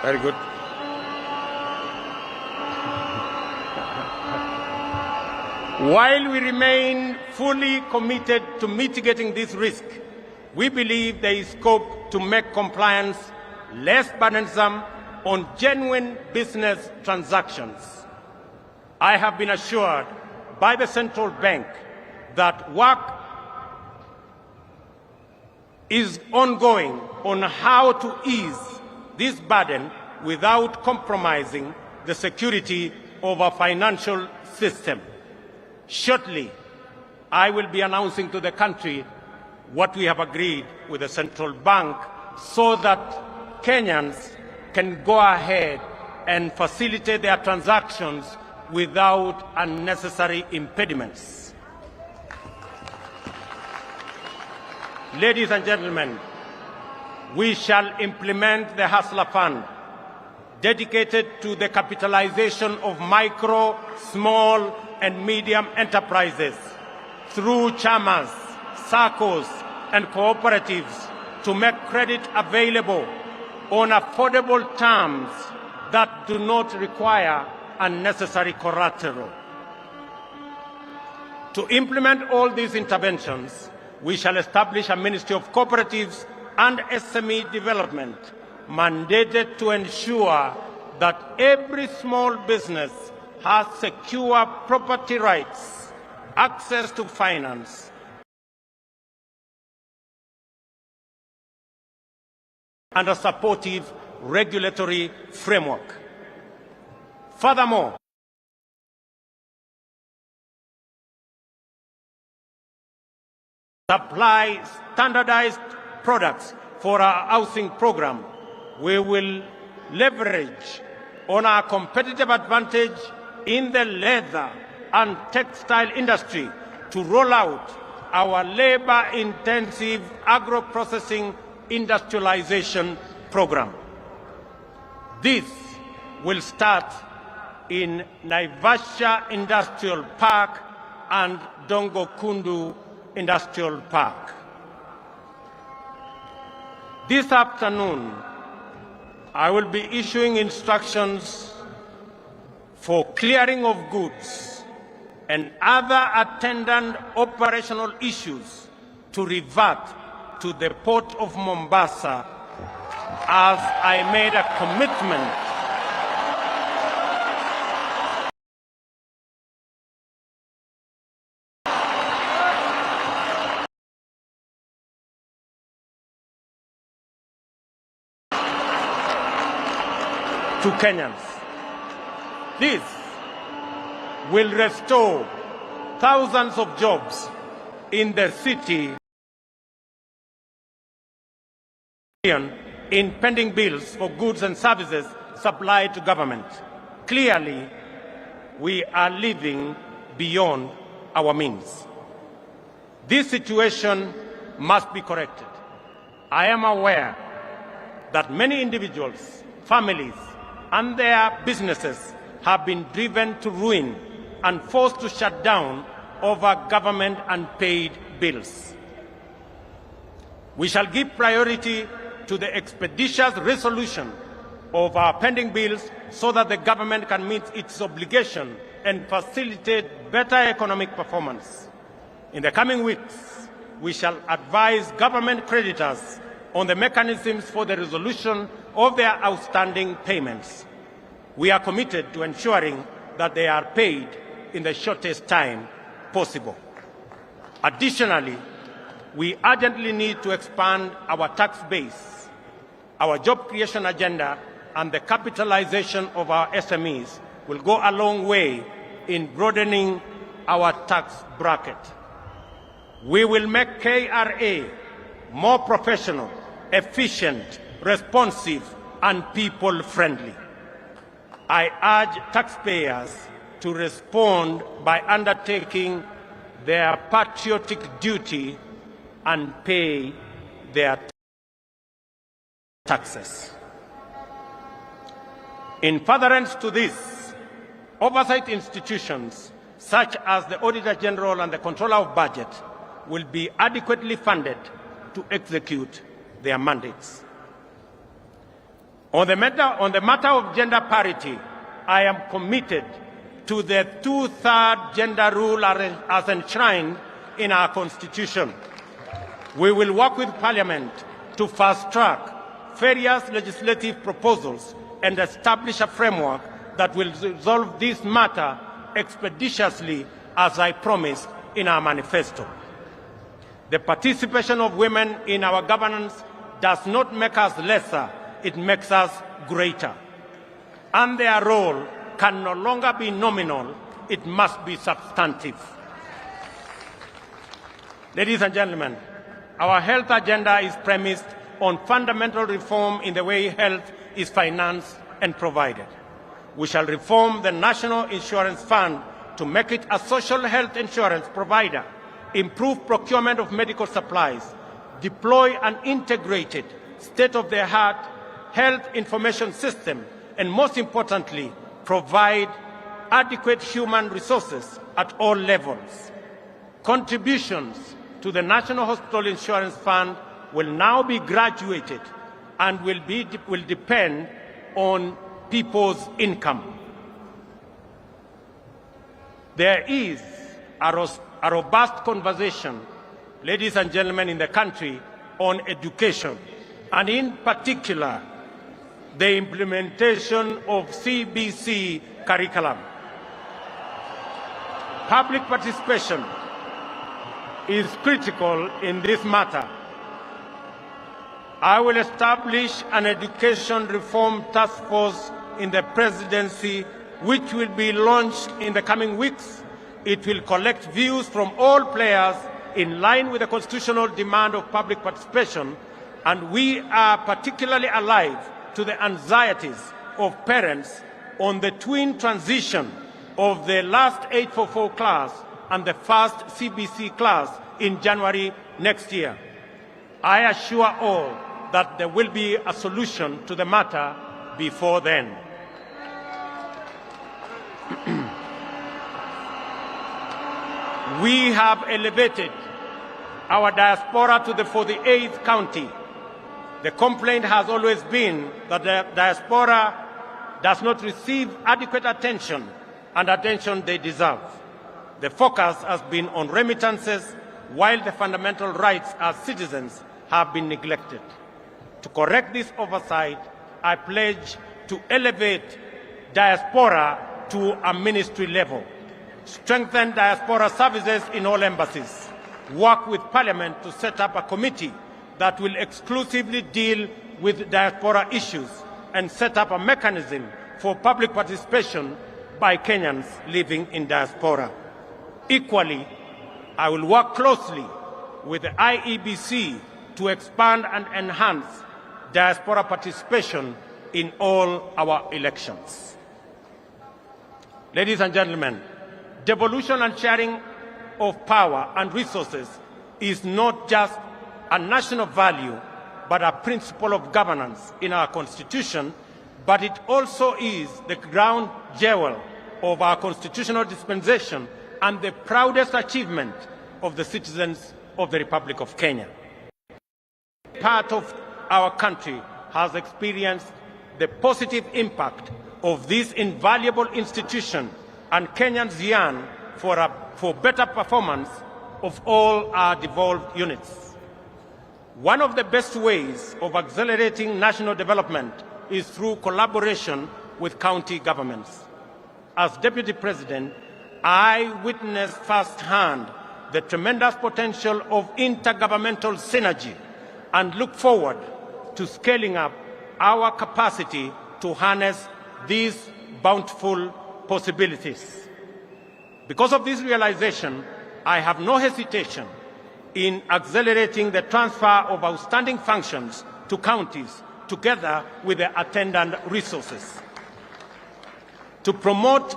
Very good. While we remain fully committed to mitigating this risk, we believe there is scope to make compliance less burdensome on genuine business transactions. I have been assured by the central bank that work is ongoing on how to ease this burden without compromising the security of our financial system. Shortly, I will be announcing to the country what we have agreed with the central bank so that Kenyans can go ahead and facilitate their transactions without unnecessary impediments. Ladies and gentlemen, we shall implement the Hustler Fund, dedicated to the capitalization of micro, small, and medium enterprises through chamas, SACCOs, and cooperatives to make credit available on affordable terms that do not require unnecessary collateral. To implement all these interventions, we shall establish a Ministry of Cooperatives and SME Development mandated to ensure that every small business has secure property rights, access to finance, and a supportive regulatory framework. Furthermore, supply standardized products for our housing program. We will leverage on our competitive advantage in the leather and textile industry to roll out our labor-intensive agro-processing industrialization program. This will start in Naivasha Industrial Park and Dongo Kundu Industrial Park. This afternoon, I will be issuing instructions for clearing of goods and other attendant operational issues to revert to the Port of Mombasa, as I made a commitment to Kenyans. This will restore thousands of jobs in the city in pending bills for goods and services supplied to government. Clearly, we are living beyond our means. This situation must be corrected. I am aware that many individuals, families, and their businesses have been driven to ruin and forced to shut down over government unpaid bills. We shall give priority to the expeditious resolution of our pending bills so that the government can meet its obligation and facilitate better economic performance. In the coming weeks, we shall advise government creditors on the mechanisms for the resolution of their outstanding payments. We are committed to ensuring that they are paid in the shortest time possible. Additionally, we urgently need to expand our tax base. Our job creation agenda and the capitalization of our SMEs will go a long way in broadening our tax bracket. We will make KRA more professional, efficient, responsive, and people-friendly. I urge taxpayers to respond by undertaking their patriotic duty and pay their taxes. In furtherance to this, oversight institutions such as the Auditor General and the Controller of Budget will be adequately funded to execute their mandates. On the matter of gender parity, I am committed to the two-thirds gender rule as enshrined in our Constitution. We will work with Parliament to fast-track various legislative proposals and establish a framework that will resolve this matter expeditiously, as I promised in our manifesto. The participation of women in our governance does not make us lesser, it makes us greater. And their role can no longer be nominal, it must be substantive. Ladies and gentlemen, our health agenda is premised on fundamental reform in the way health is financed and provided. We shall reform the National Insurance Fund to make it a social health insurance provider, improve procurement of medical supplies, deploy an integrated, state-of-the-art health information system, and most importantly, provide adequate human resources at all levels. Contributions to the National Hospital Insurance Fund will now be graduated and will depend on people's income. There is a robust conversation, ladies and gentlemen, in the country on education, and in particular, the implementation of CBC curriculum. Public participation is critical in this matter. I will establish an education reform task force in the presidency, which will be launched in the coming weeks. It will collect views from all players in line with the constitutional demand of public participation, and we are particularly alive to the anxieties of parents on the twin transition of the last 844 class and the first CBC class in January next year. I assure all that there will be a solution to the matter before then. We have elevated our diaspora to the 48th county. The complaint has always been that the diaspora does not receive adequate attention and attention they deserve. The focus has been on remittances, while the fundamental rights as citizens have been neglected. To correct this oversight, I pledge to elevate diaspora to a ministry level, strengthen diaspora services in all embassies, work with Parliament to set up a committee that will exclusively deal with diaspora issues, and set up a mechanism for public participation by Kenyans living in diaspora. Equally, I will work closely with the IEBC to expand and enhance diaspora participation in all our elections. Ladies and gentlemen, devolution and sharing of power and resources is not just a national value, but a principle of governance in our Constitution, but it also is the crown jewel of our constitutional dispensation and the proudest achievement of the citizens of the Republic of Kenya. Part of our country has experienced the positive impact of this invaluable institution, and Kenyans yearn for better performance of all our devolved units. One of the best ways of accelerating national development is through collaboration with county governments. As Deputy President, I witnessed firsthand the tremendous potential of intergovernmental synergy and look forward to scaling up our capacity to harness these bountiful possibilities. Because of this realization, I have no hesitation in accelerating the transfer of outstanding functions to counties together with the attendant resources. To promote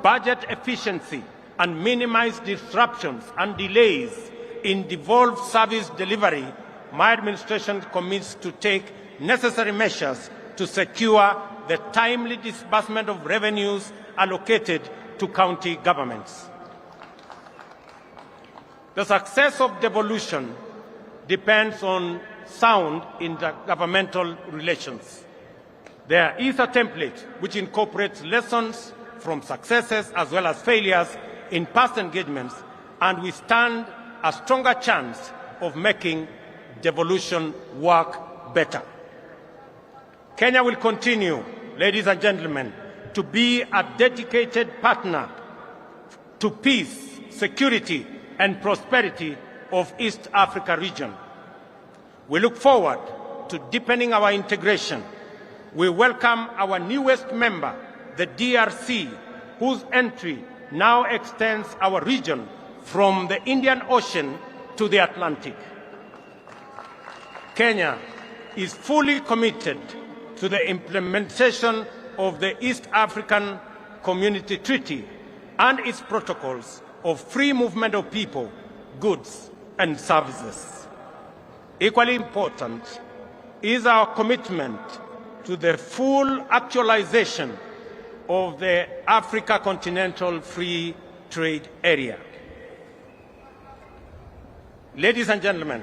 budget efficiency and minimize disruptions and delays in devolved service delivery, my administration commits to take necessary measures to secure the timely disbursement of revenues allocated to county governments. The success of devolution depends on sound intergovernmental relations. There is a template which incorporates lessons from successes as well as failures in past engagements, and we stand a stronger chance of making devolution work better. Kenya will continue, ladies and gentlemen, to be a dedicated partner to peace, security, and prosperity of East Africa region. We look forward to deepening our integration. We welcome our newest member, the DRC, whose entry now extends our region from the Indian Ocean to the Atlantic. Kenya is fully committed to the implementation of the East African Community Treaty and its protocols of free movement of people, goods, and services. Equally important is our commitment to the full actualization of the Africa Continental Free Trade Area. Ladies and gentlemen,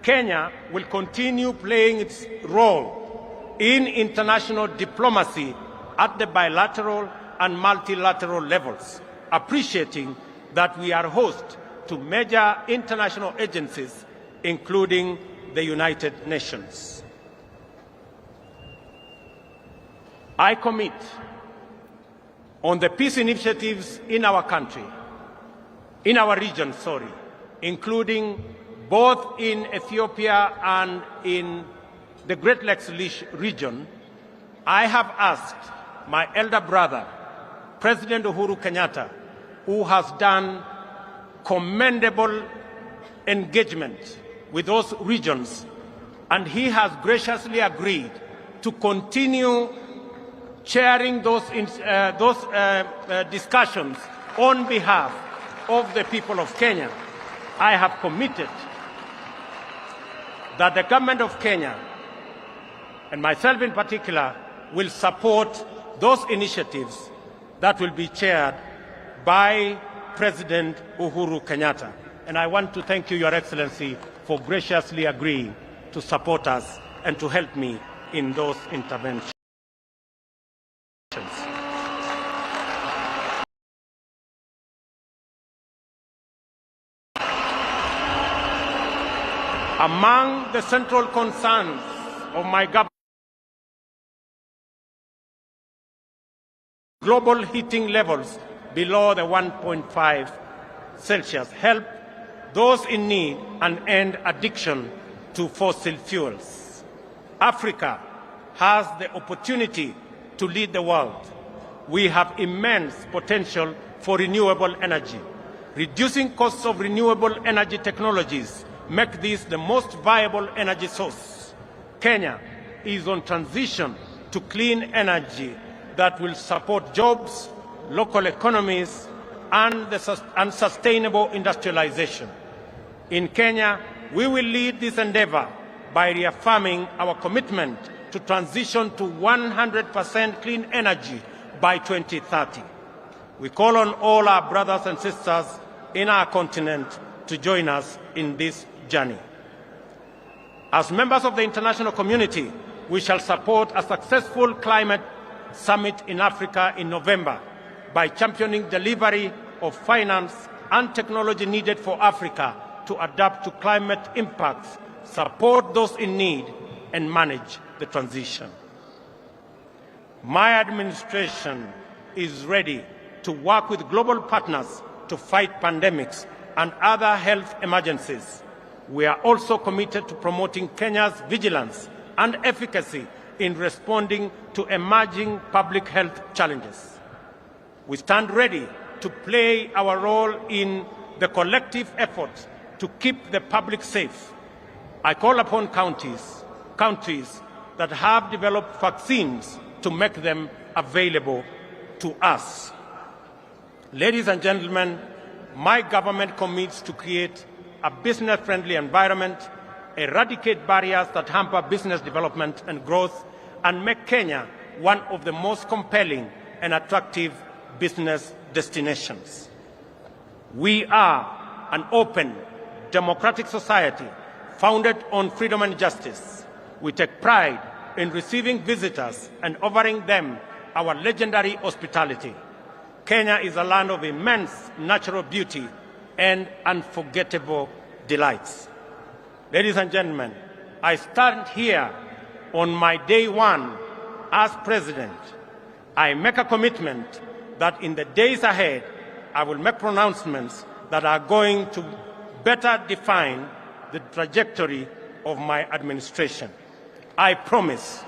Kenya will continue playing its role in international diplomacy at the bilateral and multilateral levels, appreciating that we are host to major international agencies, including the United Nations. I commit on the peace initiatives in our country, in our region, including both in Ethiopia and in the Great Lakes region. I have asked my elder brother, President Uhuru Kenyatta, who has done commendable engagement with those regions, and he has graciously agreed to continue chairing those discussions on behalf of the people of Kenya. I have committed that the government of Kenya, and myself in particular, will support those initiatives that will be chaired by President Uhuru Kenyatta. And I want to thank you, Your Excellency, for graciously agreeing to support us and to help me in those interventions. Among the central concerns of my government, global heating levels below the 1.5 Celsius, help those in need and end addiction to fossil fuels. Africa has the opportunity to lead the world. We have immense potential for renewable energy. Reducing costs of renewable energy technologies make this the most viable energy source. Kenya is on transition to clean energy that will support jobs, local economies, and sustainable industrialization. In Kenya, we will lead this endeavor by reaffirming our commitment to transition to 100% clean energy by 2030. We call on all our brothers and sisters in our continent to join us in this journey. As members of the international community, we shall support a successful climate summit in Africa in November by championing delivery of finance and technology needed for Africa to adapt to climate impacts, support those in need, and manage the transition. My administration is ready to work with global partners to fight pandemics and other health emergencies. We are also committed to promoting Kenya's vigilance and efficacy in responding to emerging public health challenges. We stand ready to play our role in the collective effort to keep the public safe. I call upon countries that have developed vaccines to make them available to us. Ladies and gentlemen, my government commits to create a business-friendly environment, eradicate barriers that hamper business development and growth, and make Kenya one of the most compelling and attractive business destinations. We are an open, democratic society founded on freedom and justice. We take pride in receiving visitors and offering them our legendary hospitality. Kenya is a land of immense natural beauty and unforgettable delights. Ladies and gentlemen, I stand here on my day one as president. I make a commitment that in the days ahead, I will make pronouncements that are going to better define the trajectory of my administration. I promise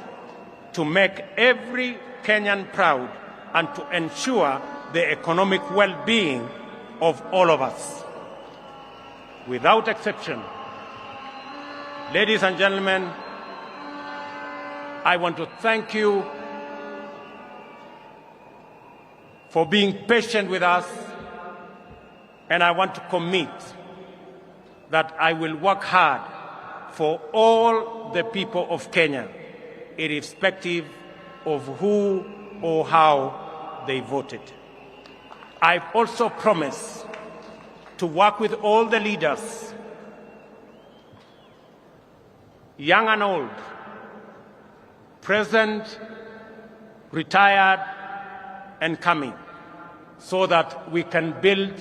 to make every Kenyan proud and to ensure the economic well-being of all of us. Without exception, ladies and gentlemen, I want to thank you for being patient with us, and I want to commit that I will work hard for all the people of Kenya, irrespective of who or how they voted. I also promise to work with all the leaders, young and old, present, retired, and coming, so that we can build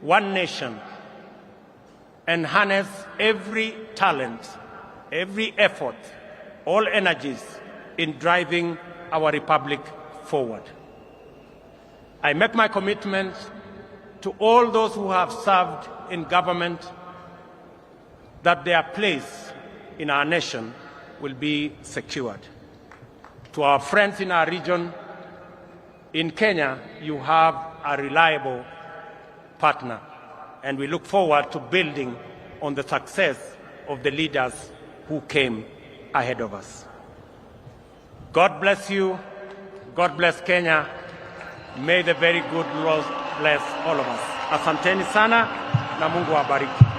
one nation and harness every talent, every effort, all energies in driving our republic forward. I make my commitment to all those who have served in government that their place in our nation will be secured. To our friends in our region, in Kenya, you have a reliable partner, and we look forward to building on the success of the leaders who came ahead of us. God bless you. God bless Kenya. May the very good Lord bless all of us. Asanteni sana na Mungu awabariki.